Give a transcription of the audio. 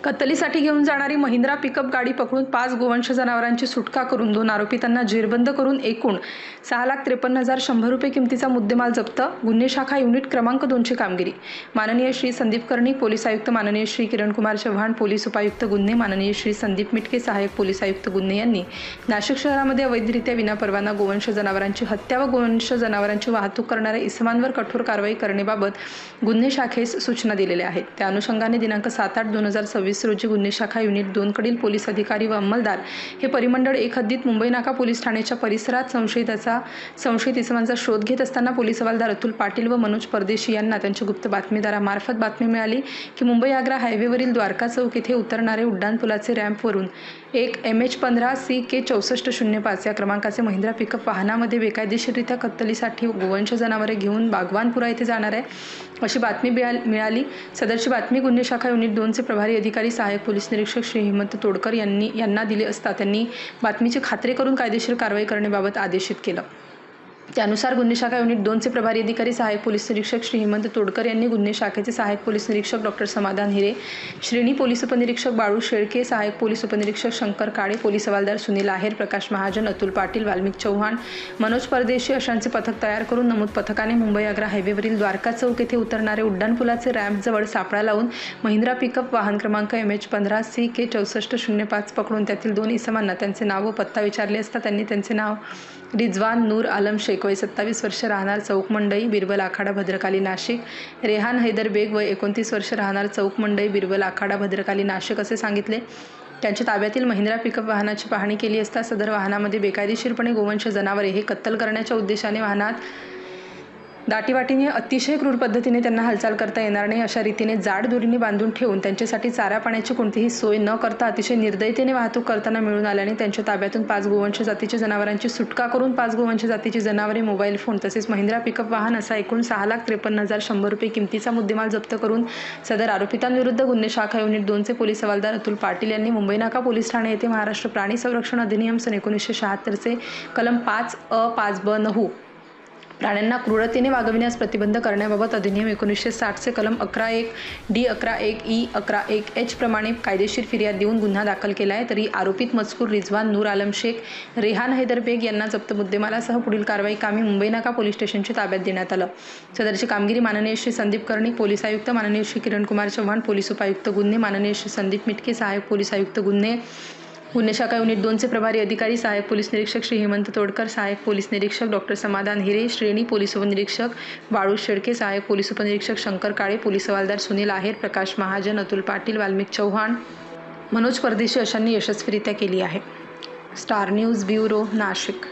कत्तलीसाठी घेऊन जाणारी महिंद्रा पिकअप गाडी पकडून 5 गोवंश जनावरांची सुटका करून 2 आरोपितांना जेरबंद करून एकूण 6,53,100 रुपये किमतीचा मुद्देमाल जप्त. गुन्हे शाखा युनिट क्रमांक 2ची कामगिरी. माननीय श्री संदीप कर्णिक पोलीस आयुक्त, माननीय श्री किरणकुमार चव्हाण पोलीस उपायुक्त गुन्हे, माननीय श्री संदीप मिटके सहाय्यक पोलीस आयुक्त गुन्हे यांनी नाशिक शहरामध्ये अवैधरित्या विनापरवाना गोवंश जनावरांची हत्या व गोवंश जनावरांची वाहतूक करणाऱ्या इसमांवर कठोर कारवाई करण्याबाबत गुन्हे शाखेस सूचना दिलेल्या आहेत. त्या अनुषंगाने दिनांक 7/8/2026 रोजी गुन्हे शाखा युनिट 2 कडील पोलीस अधिकारी व अंमलदार हे परिमंडळ 1 हद्दीत मुंबई नाका पोलीस ठाण्याच्या परिसरात संशयित इसमांचा शोध घेत असताना पोलीस हवालदार अतुल पाटील व मनोज परदेशी यांना त्यांच्या गुप्त बातमीदारामार्फत बातमी मिळाली की मुंबई आग्रा हायवेवरील द्वारका चौक येथे उतरणारे उड्डाणपुलाचे रॅम्पवरून एक MH15 CK 6405 या क्रमांकाचे महिंद्रा पिकअप वाहनामध्ये बेकायदेशीररित्या कत्तलीसाठी गोवंश जनावरे घेऊन बागवानपुरा येथे जाणार आहे अशी बातमी मिळाली. सदरची बातमी गुन्हे शाखा युनिट 2चे प्रभारी अधिकारी सहाय्यक पोलीस निरीक्षक श्री हेमंत तोडकर यांना दिली असता त्यांनी बातमीची खात्री करून कायदेशीर कारवाई करण्याबाबत आदेशित केलं. त्यानुसार गुन्हे शाखा युनिट 2चे प्रभारी अधिकारी सहाय्यक पोलीस निरीक्षक श्री हेमंत तोडकर यांनी गुन्हे शाखेचे सहाय्यक पोलीस निरीक्षक डॉक्टर समाधान हिरे, श्रेणी पोलीस उपनिरीक्षक बाळू शेळके, सहाय्यक पोलीस उपनिरीक्षक शंकर काळे, पोलीस हवालदार सुनील आहेर, प्रकाश महाजन, अतुल पाटील, वाल्मिक चव्हाण, मनोज परदेशी अशांचे पथक तयार करून नमूद पथकाने मुंबई आग्रा हायवेवरील द्वारका चौक येथे उतरणारे उड्डाणपुलाचे रॅम्पजवळ सापळा लावून महिंद्रा पिकअप वाहन क्रमांक MH15 CK 6405 पकडून त्यातील 2 इसमांना त्यांचे नाव व पत्ता विचारले असता त्यांनी त्यांचे नाव रिजवान नूर आलम शेख वय 27 वर्ष राहणार चौक मंडई बिरबल आखाडा भद्रकाली नाशिक, रेहान हैदर बेग वय 29 वर्ष राहणार चौक मंडई बिरबल आखाडा भद्रकाली नाशिक असे सांगितले. त्यांच्या ताब्यातील महिंद्रा पिकअप वाहनाची पाहणी केली असता सदर वाहनामध्ये बेकायदेशीरपणे गोवंश जनावरे हे कत्तल करण्याच्या उद्देशाने वाहनात दाटीवाटीने अतिशय क्रूर पद्धतीने त्यांना हालचाल करता येणार नाही अशा रीतीने जाड दोरीने बांधून ठेवून त्यांच्यासाठी चारा पाण्याची कोणतीही सोय न करता अतिशय निर्दयतेने वाहतूक करताना मिळून आल्याने त्यांच्या ताब्यातून 5 गोवंश जातीच्या जनावरांची सुटका करून 5 गोवंश जातीची जनावरे, मोबाईल फोन तसेच महिंद्रा पिकअप वाहन असा एकूण 6,53,100 रुपये किमतीचा मुद्देमाल जप्त करून सदर आरोपितांविरुद्ध गुन्हे शाखा युनिट 2चे पोलीस हवालदार अतुल पाटील यांनी मुंबई नाका पोलीस ठाणे येथे महाराष्ट्र प्राणी संरक्षण अधिनियम सन 1976 कलम 5(अ) 5(ब) 9 प्राण्यांना क्रूरतेने वागविण्यास प्रतिबंध करण्याबाबत अधिनियम 1960 कलम 11(1)D 11(1)E 11(1)H प्रमाणे कायदेशीर फिर्याद देऊन गुन्हा दाखल केला आहे. तरी आरोपित मजकूर रिजवान नूर आलम शेख, रेहान हैदर बेग यांना जप्त मुद्देमालासह पुढील कारवाई कामी मुंबई नाका पोलीस स्टेशनच्या ताब्यात देण्यात आलं. सदरची कामगिरी माननीय श्री संदीप कर्णिक पोलीस आयुक्त, माननीय श्री किरणकुमार चव्हाण पोलीस उपायुक्त गुन्हे, माननीय श्री संदीप मिटके सहाय्यक पोलीस आयुक्त गुन्हे, गुन्हे शाखा युनिट 2चे प्रभारी अधिकारी सहाय्यक पोलीस निरीक्षक श्री हेमंत तोडकर, सहाय्यक पोलीस निरीक्षक डॉक्टर समाधान हिरे, श्रेणी पोलीस उपनिरीक्षक बाळू शेळके, सहाय्यक पोलीस उपनिरीक्षक शंकर काळे, पोलीस हवालदार सुनील आहेर, प्रकाश महाजन, अतुल पाटील, वाल्मिक चव्हाण, मनोज परदेशी अशांनी यशस्वीरित्या केली आहे. Star news bureau, Nashik.